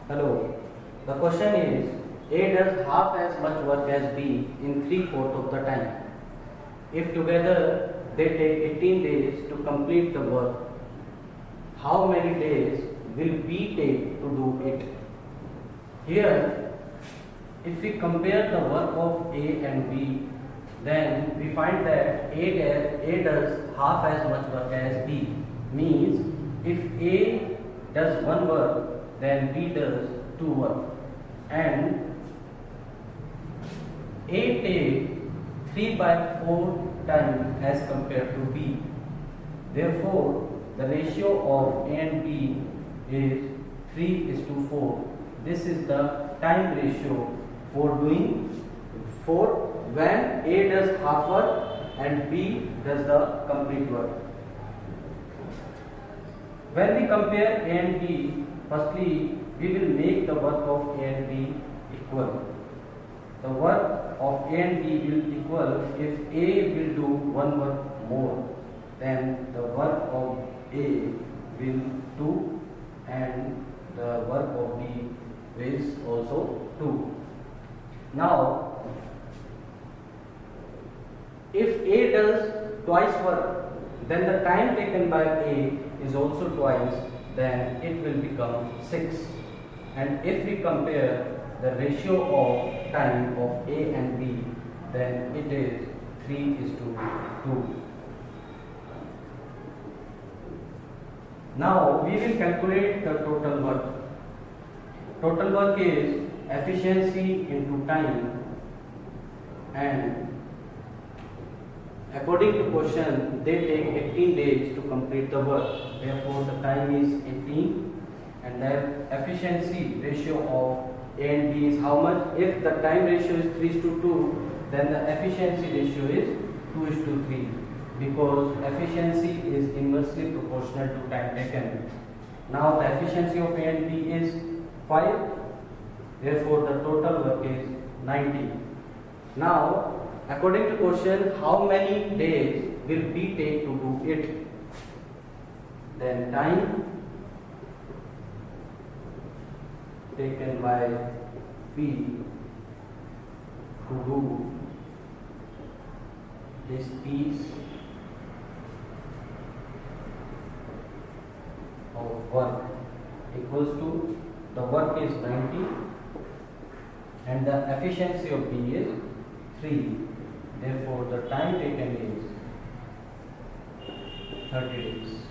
Hello. The question is, A does half as much work as B in 3/4 of the time. If together they take 18 days to complete the work, how many days will B take to do it? Here, if we compare the work of A and B, then we find that A does half as much work as B. Means, if A does one work, then B does two work. And A takes 3/4 time as compared to B. Therefore, the ratio of A and B is 3:4. This is the time ratio for when A does half work and B does the complete work. When we compare A and B, firstly we will make the work of A and B equal. The work of A and B will equal if A will do one work more, then the work of A will do and the work of B is also 2. Now, if A does twice work, then the time taken by A is also twice, then it will become 6. And if we compare the ratio of time of A and B, then it is 3:2. Now we will calculate the total work. Total work is efficiency into time, and according to question, they take 18 days to complete the work. Therefore, the time is 18, and the efficiency ratio of A and B is how much? If the time ratio is 3:2, then the efficiency ratio is 2:3, because efficiency is inversely proportional to time taken. Now, the efficiency of A and B is 5. Therefore, the total work is 90. Now, according to question, how many days will B take to do it? Then time taken by B to do this piece of work equals to, the work is 90 and the efficiency of B is 3. Therefore, the time taken is 30 days.